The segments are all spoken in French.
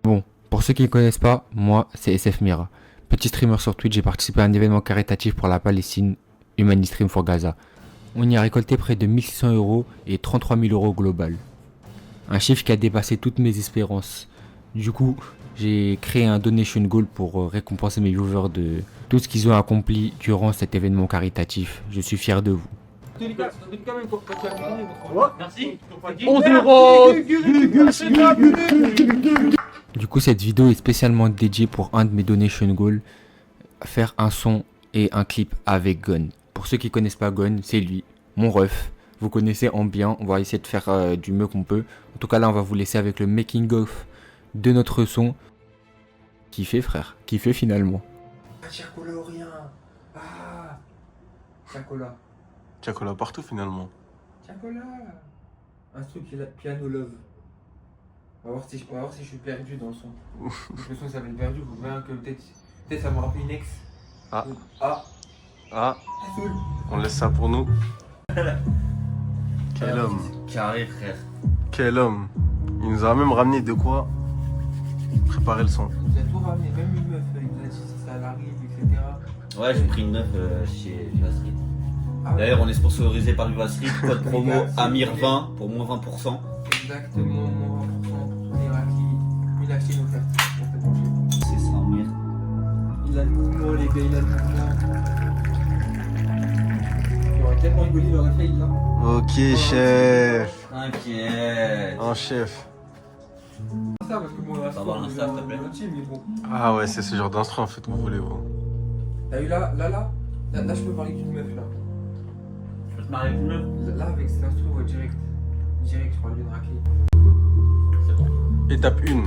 Bon, pour ceux qui ne connaissent pas, moi c'est SF Mira. Petit streamer sur Twitch, j'ai participé à un événement caritatif pour la Palestine, Humanity Stream for Gaza. On y a récolté près de 1600 euros et 33 000 euros au global. Un chiffre qui a dépassé toutes mes espérances. Du coup, j'ai créé un donation goal pour récompenser mes viewers de tout ce qu'ils ont accompli durant cet événement caritatif. Je suis fier de vous. Merci. 11 €. Du coup, cette vidéo est spécialement dédiée pour un de mes donation goals, faire un son et un clip avec Gon. Pour ceux qui connaissent pas Gon, c'est lui, mon ref. Vous connaissez en bien, on va essayer de faire du mieux qu'on peut. En tout cas là, on va vous laisser avec le making of de notre son. Kiffez frère, kiffez finalement. Tiakola ou rien. Ah, Tiakola. Tiakola partout finalement. Tiakola. Un truc piano love. On va voir si je suis perdu dans le son. Le son s'appelle perdu, vous voyez que peut-être ça me rappelle une ex. Ah. Ah. Ah, Soul. on laisse ça pour nous. Quel homme. Carré, frère. Quel homme. Il nous a même ramené de quoi préparer le son. Il nous a tout ramené, même une meuf, il nous a dit si ça arrive, etc. Ouais, j'ai pris une meuf chez Viva Street. Ah, D'ailleurs, on est sponsorisé par Viva Street. Code promo Regarde, c'est Amir20 pour moins 20%. exactement, mon 20% pour Iraki. Il a acheté une offerte. C'est ça, Amir. Il a le mouvement, les gars, il a le mouvement. Il aurait tellement rigolé, il aurait fait, il l'a. Ok, chef. T'inquiète. Un chef. Ça, parce que bon, Ça va, l'insta, s'il te plaît. mais bon. Ah ouais, c'est ce genre d'instru en fait que vous voulez vous. T'as vu là, je peux parler d'une meuf là. Tu peux te marier avec une meuf? Là, avec cet instru, ouais, direct. Direct, je parle d'une raclée. C'est bon. Étape 1.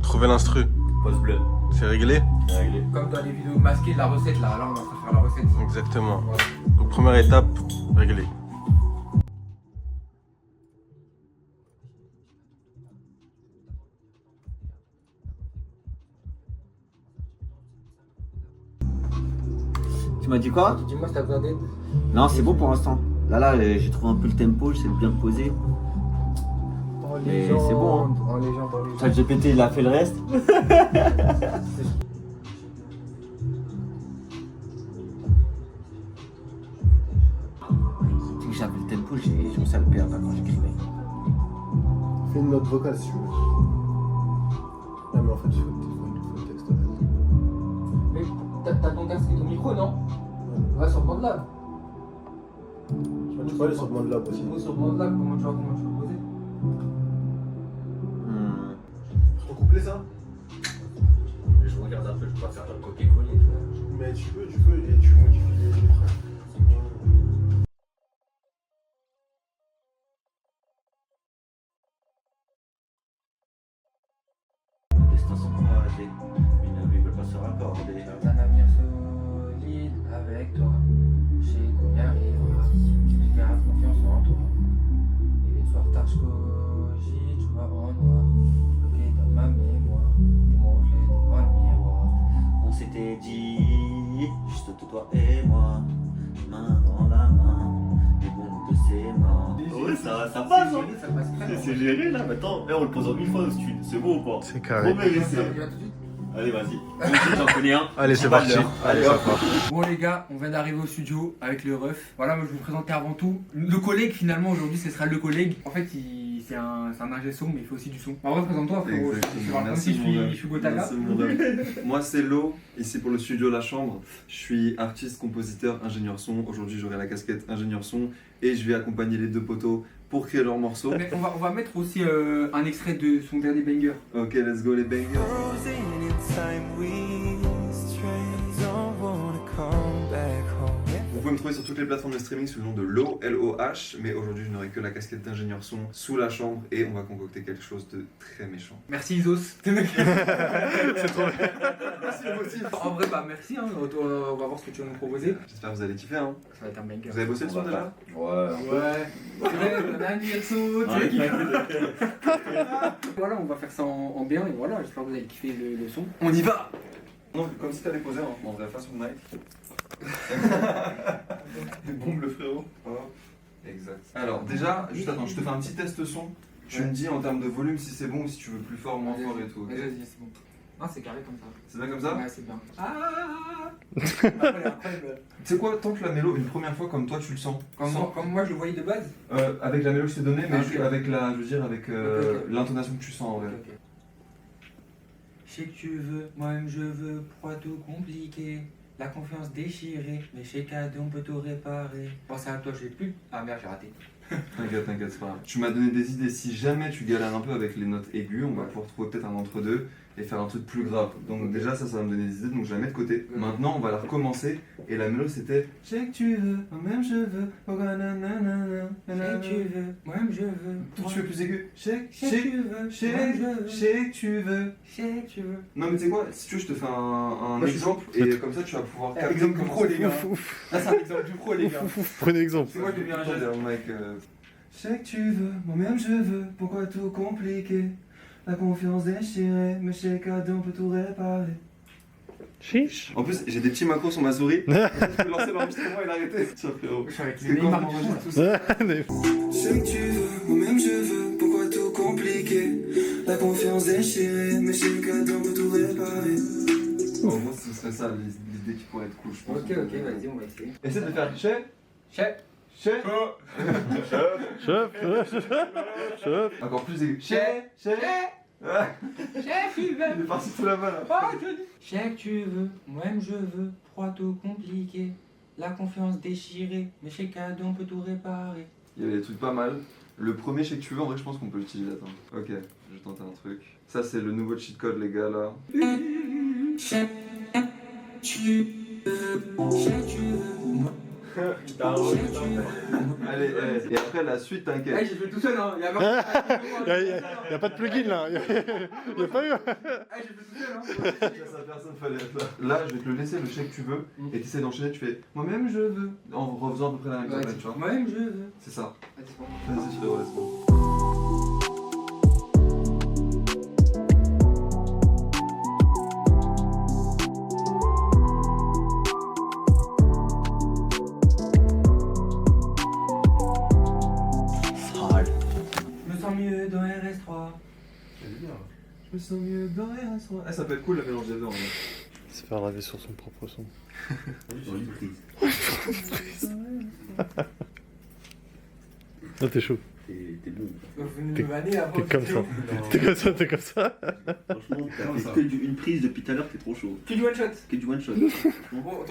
Trouver l'instru. Pause bleue. C'est réglé? C'est réglé. Comme dans les vidéos masquées de la recette là, on est en train de faire la recette. Exactement. Voilà. Donc première étape, réglée. Tu m'as dit quoi? Dis-moi si t'as besoin d'aide. Non, c'est bon pour l'instant. Là, j'ai trouvé un peu le tempo, je sais bien me poser. En Mais légende, c'est bon, hein. En légende, en légende. ChatGPT, il a fait le reste. Tu sais que j'avais le tempo, j'ai commencé à le perdre quand j'écrivais. Fais une note vocale si tu veux. Non mais en fait il faut le texte. Mais t'as ton casque et ton micro, non? Ouais, sur BandLab. Tu peux aller sur BandLab aussi. Moi, sur BandLab, comment tu vas le poser? Recoupler ça? Je regarde un peu, je peux pas faire un copier-coller. Mais tu peux et tu modifies les phrases. Les destins sont croisés, une vie veut pas se raccorder. Un avenir solide avec toi. Je sais qu'on y arrivera. Je garde confiance en toi. Et les soirs tard, je cogite, je vois en noir. Bloqué dans ma mémoire. Et mon reflet devant le miroir. On s'était dit, juste toi et moi, main dans la main, les bombes de ses mains. Ouais, ça passe, hein. Ça passe clair. C'est géré là, maintenant, on le pose en 1000 fois au studio, c'est bon ou pas? C'est carré. Trop bien, c'est. Allez, vas-y. J'en connais un. Allez, c'est Pas parti. l'heure. Allez, ça part. Bon les gars, on vient d'arriver au studio avec le ref. Voilà, moi je vais vous présenter avant tout le collègue finalement aujourd'hui, ce sera le collègue. En fait, c'est un ingé son, mais il fait aussi du son. En vrai, présente-toi frérot. Je suis Gotaga. Merci, mon homme. Moi c'est Lo, ici pour le studio La Chambre. Je suis artiste, compositeur, ingénieur son. Aujourd'hui j'aurai la casquette ingénieur son et je vais accompagner les deux potos pour créer leurs morceaux. Mais on va mettre aussi un extrait de son dernier banger. Ok, let's go les bangers. Vous pouvez me trouver sur toutes les plateformes de streaming sous le nom de Lo, L-O-H, mais aujourd'hui je n'aurai que la casquette d'ingénieur son sous La Chambre et on va concocter quelque chose de très méchant. Merci Isos. C'est trop bien. En vrai, bah merci, hein. On va voir ce que tu vas nous proposer. J'espère que vous allez kiffer, hein. Ça va être un banger. Vous avez bossé le son déjà? Voilà, on va faire ça en bien et voilà, j'espère que vous allez kiffer le son. On y va! Non, comme si t'avais posé en vrai face au knife. Des bombes le frérot. Oh. Exact. Alors déjà, juste attends, je te fais un petit test son. Tu me dis en termes de volume si c'est bon ou si tu veux plus fort, moins fort et tout. Ok. Vas-y, c'est bon. Non, c'est carré comme ça. C'est bien comme ça? Ouais, c'est bien. Après, Tu sais quoi, tant que la mélo une première fois comme toi tu le sens. comme moi je le voyais de base. Avec la mélo que je t'ai donnée, mais Ok. avec la, je veux dire, avec Ok. l'intonation que tu sens en vrai. Ok. Je sais que tu veux, moi-même je veux, pourquoi tout compliqué? La confiance déchirée, mais chez cadeau on peut tout réparer. Pense à toi, je sais plus. Ah merde, j'ai raté. T'inquiète, c'est pas grave. Tu m'as donné des idées, si jamais tu galères un peu avec les notes aiguës, on va Ouais. pouvoir trouver peut-être un entre-deux et faire un truc plus grave. Donc déjà ça va me donner des idées, donc je la mets de côté. Ouais. Maintenant on va la recommencer et la mélo c'était je sais que tu veux, moi-même je veux, oh, nanana, Je sais que tu veux, moi-même je veux. Tout tu veux plus aigu. Je sais Je sais que tu veux, moi-même je veux. que tu veux. Je sais que tu veux. Non mais tu sais quoi, si tu veux je te fais un Moi, je suis exemple et comme ça tu vas pouvoir capter Exemple du comment pro, c'est. les gars. Là, c'est un exemple du pro, les gars. Prenez exemple. C'est moi qui deviens un jeune. Mec, je sais que tu veux, moi-même je veux, pourquoi tout compliqué? La confiance déchirée, mais chez cadeau on peut tout réparer. Chiche. En plus, j'ai des petits macros sur ma souris. Je peux lancer l'enregistrement et l'arrêter. Tiens, frérot. Je suis avec C'est les quand Neymar on du enregistre fond, là. tout ça. Mais- Je sais que tu veux, moi-même je veux, pourquoi tout compliqué? La confiance déchirée, mais chez cadeau on peut tout réparer. En gros, ce serait ça l'idée qui pourrait être cool, je pense. Ok, vas-y, on va essayer. Essaie de le faire chez. Chef. Chez. Chef. Encore plus aigu. Chez. Ah, Chef, tu veux. il est parti tout là-bas là. Je sais que tu veux, moi-même je veux, pourquoi tout compliqué? La confiance déchirée, mais chez cadeau on peut tout réparer. Il y avait des trucs pas mal. Le premier chèque que tu veux, en vrai, je pense qu'on peut l'utiliser. Attends. Ok, je vais tenter un truc. Ça, c'est le nouveau cheat code, les gars, là. Je sais que tu veux, je sais que tu veux, moi. Allez, et après, la suite, Eh, t'inquiète. j'ai fait tout seul, hein. Y a pas de plugin là. Y a pas eu. Eh, j'ai fait tout seul, hein. Ça, personne fallait être là. Là, je vais te le laisser, le chèque que tu veux, et tu essaies d'enchaîner, tu fais moi-même je veux, en refaisant à peu près la même chose, tu vois. Moi-même je veux. C'est ça. Vas-y, c'est bon. Vas-y, frérot, let's go. Je me sens mieux dans RS3. Je me sens mieux dans RS3. Ah, ça peut être cool, la mélange des deux, en vrai. Se faire laver sur son propre son. Sur une prise. Ah, t'es chaud. T'es bon. Vous venez me vanner avant. T'es comme ça. T'es comme ça. Franchement, t'as fait que une prise depuis tout à l'heure, t'es trop chaud. Que du one shot. Que du one shot. Bon,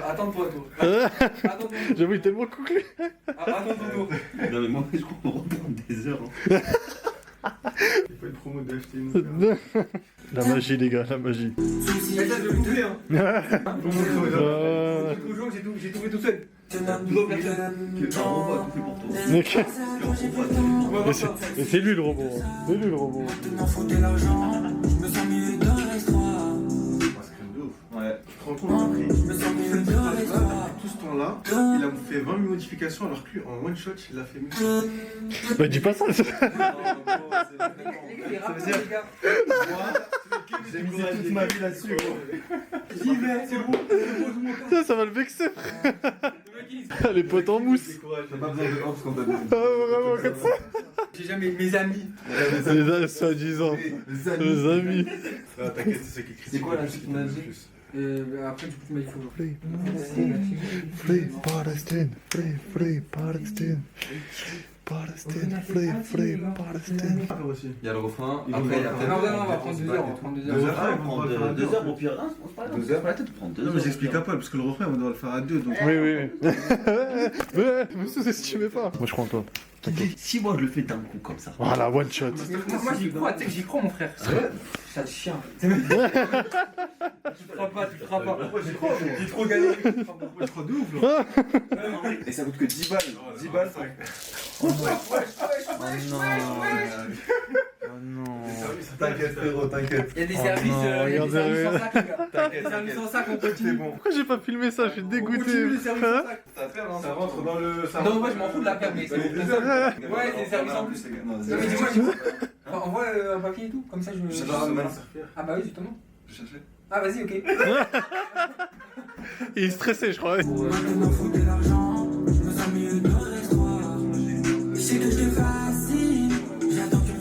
attends-toi, toi. Attends, J'avoue, il est tellement couclé. attends ton tour. Non mais moi je crois qu'on reprend des heures. Hein. Il faut une promo d'acheter une. La magie, les gars, la magie. Mais ça, je vais couper, hein. J'ai tout fait tout seul. Double personne. Un robot a tout fait pour toi. Mec. Un robot a tout fait pour toi. On va voir Mais ça. c'est lui le robot. C'est lui le robot. Ouais. Tu te rends compte du prix. Tout ce temps-là, il a fait 20 000 modifications alors que lui, en one shot, il l'a fait 1000. Bah, dis pas ça. Les rappeurs, les gars. J'ai misé toute ma vie là-dessus, gros. J'y vais, c'est bon. Ça va le vexer. Le mec, il dit, Les potes en mousse. T'as pas besoin de ops quand t'as des. Ah, vraiment, comme ça. j'ai jamais mes amis. Les soi-disant. Les amis. Ah, t'inquiète, c'est ça qui critique. C'est quoi la suite, on a dit? Après, du coup, tu m'as dit Free Palestine. Free Palestine. Palestine. Free Palestine. Il y a le refrain, Ils après il y a vont peut-être. Non, on va prendre 2 heures. On va prendre 2 Deux heures. heures. Ah, on prend 2 heures au pire. Ah, c'est pas grave. 2 heures. La tête de prendre 2 heures. Non, mais j'explique à Paul, parce que le refrain, on doit le faire à deux. Donc... Oui. Ouais, me sous-estimez pas. Moi, je crois en toi. Si moi je le fais d'un coup comme ça. Voilà, one shot. Moi, j'y crois, tu sais que j'y crois, mon frère. Sale chien. Tu te crois pas, tu te crois pas. J'y crois, J'ai trop galéré. je crois de ouf, là. Et ça coûte que 10 balles. 10 balles, ça. Oh non. T'inquiète, frérot, t'inquiète. Il y a des services, non, il y a des regardez, services en sac, les gars. T'inquiète, Des services en t'inquiète. sac, on continue. bon. Pourquoi j'ai pas filmé ça? Je suis On dégoûté. continue les services en sac. Ça fait, hein. Ça rentre dans le. ça Non, rentre- moi, je m'en fous de la paire, mais c'est Ouais, bon. des heures. Ouais, c'est des services en plus. Non, Non, mais dis-moi, envoie un papier et tout, comme ça je. J'adore ce man. Ah bah oui, justement. Je cherchais. Ah vas-y, ok. Il est stressé, je crois. Je sais que je te fascine, j'attends que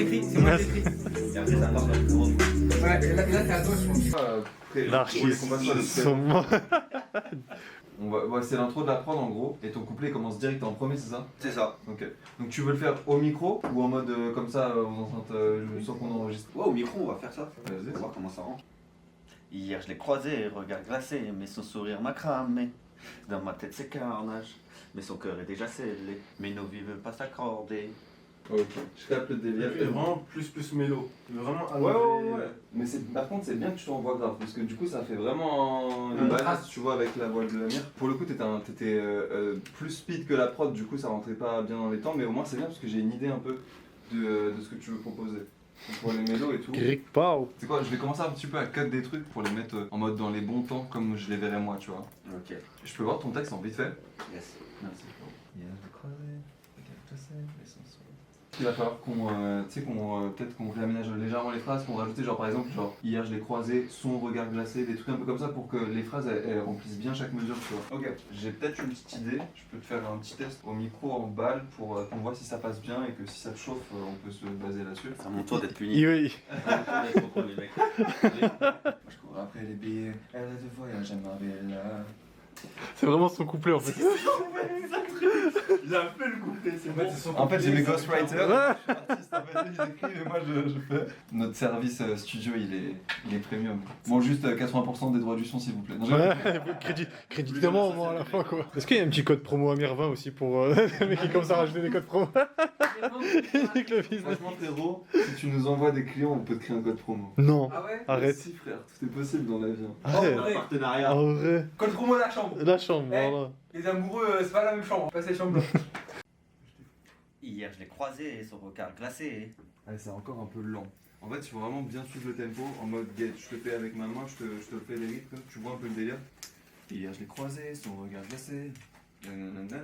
t'écris, c'est moi qui t'écris. Et après, ça part dans le grand. Ouais, et là c'est à toi, je pense. L'archiste. L'archiste. Ouais, c'est l'intro de la prod en gros, et ton couplet commence direct en premier, c'est ça? C'est ça. Ok. Donc tu veux le faire au micro ou en mode comme ça, aux enceintes, sans qu'on enregistre? Ouais, au micro, on va faire ça. On Vas-y. va voir comment ça rend. Hier, je l'ai croisé, regard glacé, mais son sourire m'a cramé. Dans ma tête, c'est carnage, mais son cœur est déjà scellé. Mais nos vies veulent pas s'accorder. Ok, je capte le délire. Il est vraiment plus mélo. Il est vraiment Ouais. Mais par contre, c'est bien que tu t'envoies grave, parce que du coup, ça fait vraiment une balance, tu vois, avec la voix de Amir. Pour le coup, t'étais plus speed que la prod, du coup, ça rentrait pas bien dans les temps, mais au moins, c'est bien parce que j'ai une idée un peu de ce que tu veux proposer. Donc, pour les mélos et tout. Grick Pau. C'est quoi, je vais commencer un petit peu à cut des trucs pour les mettre en mode dans les bons temps, comme je les verrais moi, tu vois. Ok. Je peux voir ton texte en vite fait? Yes. Merci. Hier, je l'ai croisé, mais sans sourire. Il va falloir peut-être qu'on réaménage légèrement les phrases, qu'on rajoute genre par exemple genre hier je l'ai croisé, son regard glacé, des trucs un peu comme ça pour que les phrases elles remplissent bien chaque mesure, tu vois. Ok, j'ai peut-être une petite idée, je peux te faire un petit test au micro en balle pour qu'on voit si ça passe bien et que si ça te chauffe on peut se baser là-dessus. C'est à mon tour d'être puni. Oui. C'est à mon tour d'être contrôlé, les mecs. Je cours après les billets, elle a de voyage à Marbella. C'est vraiment son couplet en fait. Il a fait le couplet, c'est bon. En fait, j'ai mes ghostwriters. Ouais. Je suis artiste, en fait, ils écrivent et moi je fais. Notre service studio, il est premium. Bon, juste 80% des droits du son, s'il vous plaît. Non, Créditement au moins à la fin quoi. Est-ce qu'il y a un petit code promo Amir 20 aussi pour les mecs qui commencent à rajouter des codes promo? Nique le business. Franchement, Théro, si tu nous envoies des clients, on peut te créer un code promo. Non, Ah ouais? arrête. Si, frère, tout est possible dans la vie. Arrête. Ouais. Partenariat. En vrai. Code promo de la chambre. La chambre, Eh. voilà. Les amoureux, c'est pas la même chambre, pas cette chambre-là. Hier, je l'ai croisé, son regard glacé. Allez, c'est encore un peu lent. En fait, il faut vraiment bien suivre le tempo en mode get. Je te fais avec ma main, je te le fais les rythmes, tu vois un peu le délire. Hier, je l'ai croisé, son regard glacé. Nanana.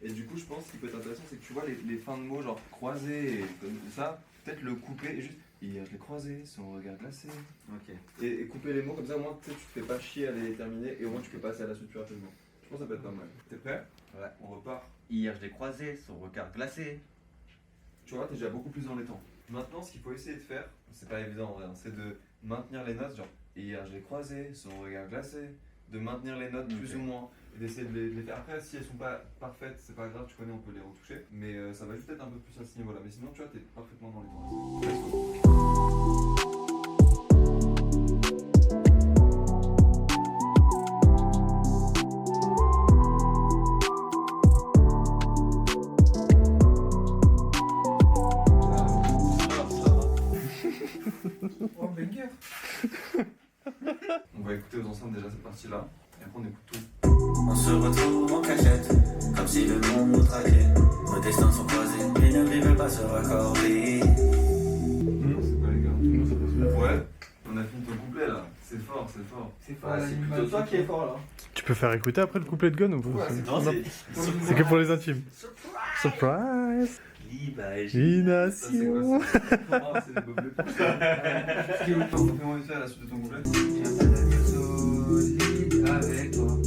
Et du coup, je pense qu'il peut être intéressant, c'est que tu vois les fins de mots, genre croisé et comme ça, peut-être le couper et juste. Hier, je l'ai croisé, son regard glacé. Ok. Et couper les mots comme ça, au moins tu sais, tu te fais pas chier à les terminer et au moins tu peux passer à la suite plus rapidement. Je pense que ça peut être pas mal. T'es prêt? Ouais. On repart. Hier, je l'ai croisé, son regard glacé. Tu vois, t'es déjà beaucoup plus dans les temps. Maintenant, ce qu'il faut essayer de faire, c'est pas évident en vrai, hein, c'est de maintenir les notes, genre hier je l'ai croisé, son regard glacé, de maintenir les notes plus ou moins, et d'essayer de les faire. Après, si elles sont pas parfaites, c'est pas grave, tu connais, on peut les retoucher, mais ça va juste être un peu plus à ce niveau-là. Mais sinon, tu vois, t'es parfaitement dans les temps. Let's go. Oh, banger. On va écouter aux enceintes déjà cette partie-là, et après on écoute tout. On se retrouve en cachette, comme si le monde nous traquait. Nos destins sont croisés, et nos vies veulent pas se raccorder. C'est quoi les gars? Ouais, on a fini ton couplet là, c'est fort, c'est fort. C'est pas Ouais, la c'est ligne plutôt toi qui es fort là. Tu peux faire écouter après le couplet de Gun ou pas? Non, C'est que pour les intimes. Surprise! L'imagination. Imagination. C'est des Bob le Fais-moi vite fait à la suite de ton couplet. J'ai un tas de solide avec toi.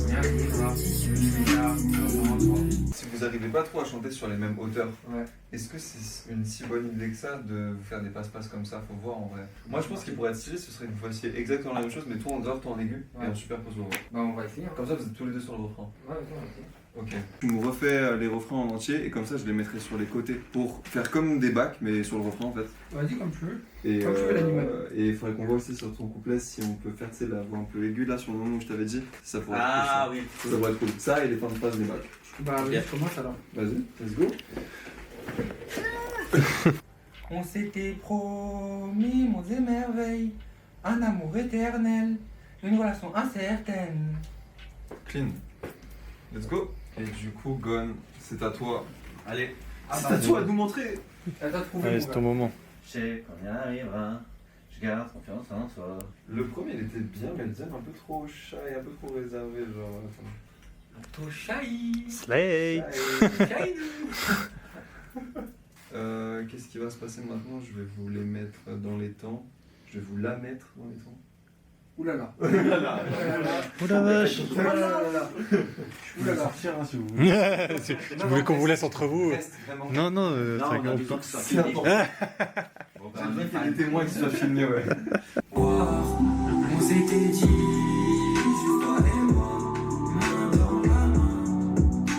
J'ai rien qui va. Je suis là, devant toi. Si vous n'arrivez pas trop à chanter sur les mêmes hauteurs, Ouais. est-ce que c'est une si bonne idée que ça de vous faire des passe-passe comme ça? Faut voir en vrai. Moi je pense qu'il pourrait être stylé, ce serait que vous fassiez exactement la même chose, mais toi en grave, toi en aigu, et Ouais. en superpose au refrain. Bah, on va essayer. Comme ça vous êtes tous les deux sur le refrain. Ouais, ok. Ok. Tu me refais les refrains en entier, et comme ça je les mettrai sur les côtés pour faire comme des bacs, mais sur le refrain en fait. Vas-y, comme tu veux. Et Comme tu veux, l'animal. et il faudrait qu'on voit aussi sur ton couplet si on peut faire la voix un peu aiguë là sur le moment où je t'avais dit. Ça pourrait Ah être oui. cool, ça pourrait être cool. Ça et les fins de phrase des bacs. Bah, vas-y, je commence alors. Vas-y, let's go. On s'était promis, monts et merveilles, un amour éternel, une relation incertaine. Clean. Let's go. Et du coup, Gon, c'est à toi. Allez. C'est à toi de nous montrer. T'as trouvé Allez, mon c'est gars. ton moment. Je sais qu'on y arrivera. Je garde confiance en toi. Le premier, il était bien, mais le deuxième, un peu trop shy, un peu trop réservé, genre. Tout shy. Slay! Shy. Qu'est-ce qui va se passer maintenant? Je vais vous les mettre dans les temps. Je vais vous la mettre dans les temps. Oulala. Oulala. Oulala. Sortir, hein, si vous voulez. Je voulais qu'on vous laisse entre vous. Non, non, Non, ça on a grimpe du pas. temps que ça. C'est important. Bon, bah, il est témoin qu'il soit filmé, ouais. On s'était dit, juste toi et moi, main dans la main,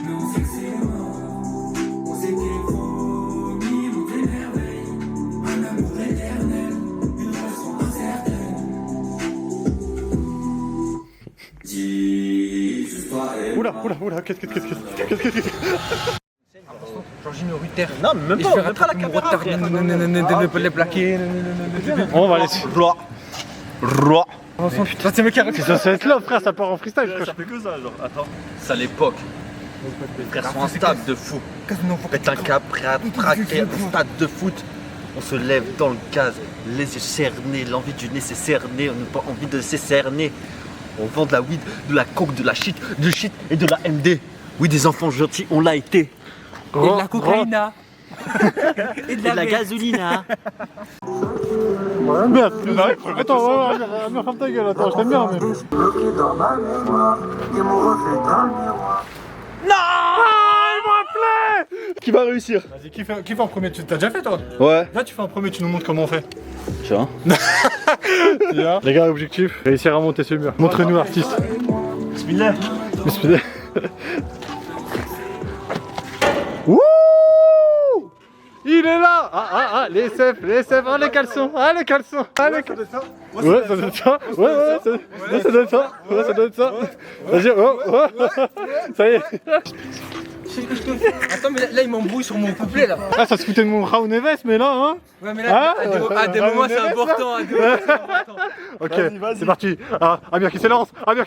mais on sait que c'est mort. On s'était promis, monter merveille, un amour éternel, une façon incertaine. Dis, juste toi et moi. Oula, qu'est-ce Georgine Ruther. Non, mais même Et pas, je vais même pas la rattraper mon caméra. retard. frère. Ne pas les plaquer. On va laisser. Roi. Ça, c'est mes caractères. C'est censé être là, frère, ça part en freestyle, frère. Ça fait que ça, genre. Attends. C'est à l'époque. Les frères sont instables de fou. Pète un cap, prêt à traquer un stade de foot. On se lève dans le gaz, les yeux cernés, l'envie du nez s'est cernée, on n'a pas envie de se cerner. On vend de la weed, de la coke, de la shit, du shit et de la MD. Oui, des enfants gentils, on l'a été. Et de la cocaïna. Et de la gasolina. Merde, attends, Amir, ferme ta gueule, attends, je t'aime bien, mais. Bloqué dans ma mémoire, et mon reflet dans le miroir. Qui va réussir? Vas-y, qui fait en premier? T'as déjà fait, toi? Ouais. Là, tu fais en premier, tu nous montres comment on fait. Tiens. Bien. Les gars, objectif, réussir à monter ce mur. Montre-nous, artiste. Bismillah. Bismillah. Wouh! Il est là! Les SF, oh les caleçons, les caleçons, les caleçons. Ouais, ça doit être ça. Ouais, ça doit être ça. Ouais, ça doit être ça. Vas-y, ça y est. Attends, mais là, il m'embrouille sur mon couplet là. Ah, ça se foutait de mon Raoul Neves, mais là, hein. Ouais, mais là, à des moments, c'est important. Ok, c'est parti. Ah, Amir qui s'élance. Oh là là!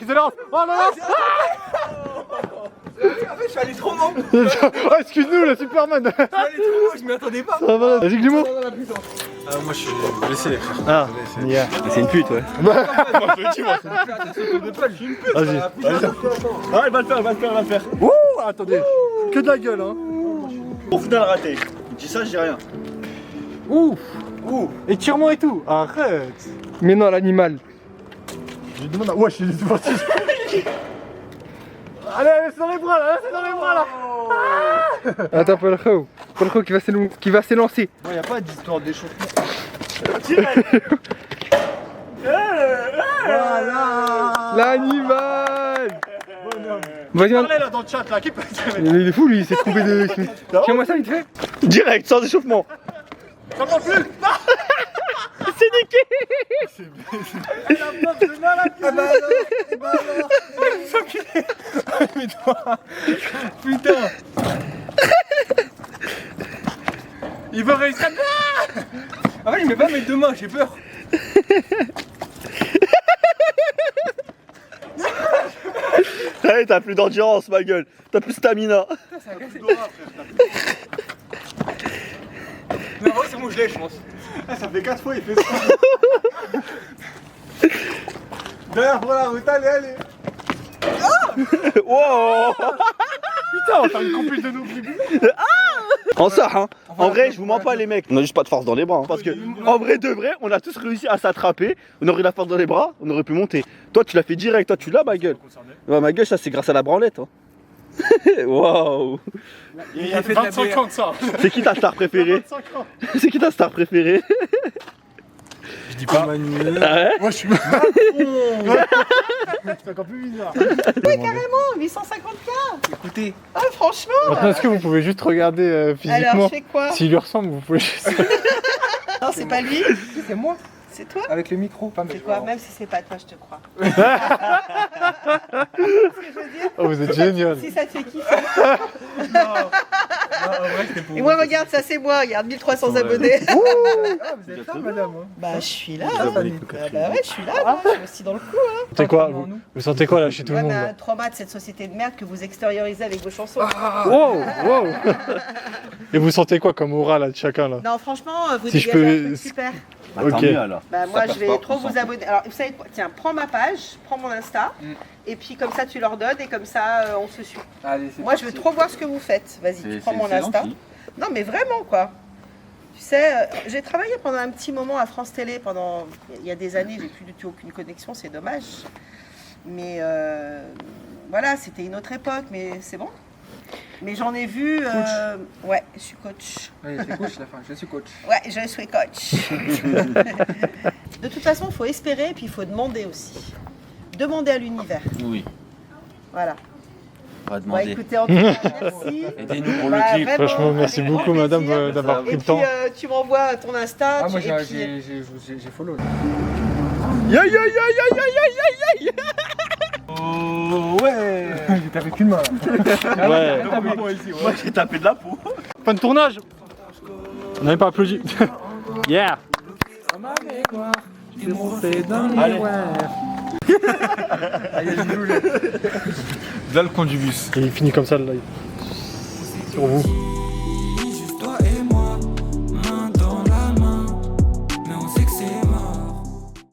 En fait, je suis allé trop haut. Oh, excuse-nous, le Superman. Je suis allé trop haut, je m'y attendais pas. Ça va, vas-y, Glimo. Moi, je suis blessé, les frères. Ah, yeah. C'est une pute, ouais. Vas-y. Ah, il va le faire. Ouh, attendez. Que de la gueule, hein. Au final, raté. Je dis ça, je dis rien. Ouh. Et tire-moi et tout. Arrête. Mais non, l'animal. Je demande à... Ouais, je suis parti. Allez, c'est dans les bras là, Attends, Polcho qui va s'élancer. Moi, y a pas d'histoire d'échauffement. L'animal. Vas-y, Parlez là dans le chat là, qui peut il est fou lui, il s'est trompé de. Tiens-moi ça vite fait. Direct, sans échauffement. J'entends plus. C'est niqué. Putain. Il veut réussir. Ah ouais, il met pas mes deux mains, j'ai peur. Hey, t'as plus d'endurance, ma gueule. T'as plus de stamina. Mais en vrai, c'est bon, je l'ai, je pense. Ça fait 4 fois il fait ça. Derrière pour la route, allez. Wow. Putain, on fait une compile de nos clips. En ça, hein. En vrai, je vous mens pas, les mecs. On a juste pas de force dans les bras. Hein, parce que, en vrai, de vrai, on a tous réussi à s'attraper. On aurait eu la force dans les bras, on aurait pu monter. Toi, tu l'as fait direct. Toi, tu l'as, ma gueule. Ouais, ma gueule, ça, c'est grâce à la branlette. Hein. Waouh. Il a fait 25 ans de ça. C'est qui ta star préférée? C'est qui ta star préférée? Je dis pas. Ah ouais? Moi, je suis. C'est encore plus bizarre. Oui, carrément, 850K. Écoutez, Ah, franchement. Maintenant, est-ce que vous pouvez juste regarder physiquement Alors, je fais quoi? s'il lui ressemble, vous pouvez juste. Non, c'est pas lui. c'est moi. C'est toi. Avec le micro, pas C'est quoi? Même si c'est pas toi, je te crois. Oh, vous êtes génial. Si ça te fait kiffer. Et moi, regarde, ça c'est moi. Regarde, 1300 abonnés. Ah, vous êtes là, madame. Bah, je suis là. Bah ouais, je suis là. moi. Je suis aussi dans le coup. Vous sentez quoi vous sentez quoi là chez tout le Ouais, monde mais là un trauma de cette société de merde que vous extériorisez avec vos chansons. Wow. Et vous sentez quoi comme aura là de chacun là? Non, franchement, vous Si je dégagez un peux- truc super. Bah, Ok. tant mieux alors. Bah moi Ça je vais passe pas, trop on vous s'en abonner. Alors vous savez quoi? Tiens, prends ma page, prends mon Insta, et puis comme ça tu leur donnes et comme ça on se suit. Allez, c'est Moi je veux trop voir ce que vous faites. Vas-y, tu prends mon Insta. gentil. Non mais vraiment quoi. Tu sais, j'ai travaillé pendant un petit moment à France Télé, il y a des années, j'ai plus du tout aucune connexion, c'est dommage. Mais voilà, c'était une autre époque, mais c'est bon. Mais j'en ai vu... ouais, je suis coach. Oui, c'est coach la fin, je suis coach. Ouais, je suis coach. De toute façon, il faut espérer et puis il faut demander aussi. Demander à l'univers. Oui, Voilà. on va Bon, demander. écoutez, en tout cas, merci. Aidez-nous pour Bah, le clip. vraiment, Franchement, merci avec beaucoup, grand madame, plaisir. d'avoir pris Et le puis, temps. tu m'envoies ton Insta. Ah, moi et puis- j'ai follow. Oh ouais. J'ai tapé qu'une main. Ouais. Moi j'ai tapé de la peau. Fin de tournage. On n'avait pas applaudi. Yeah. Allez. Là, le coin du bus. Et il finit comme ça, là. Sur vous.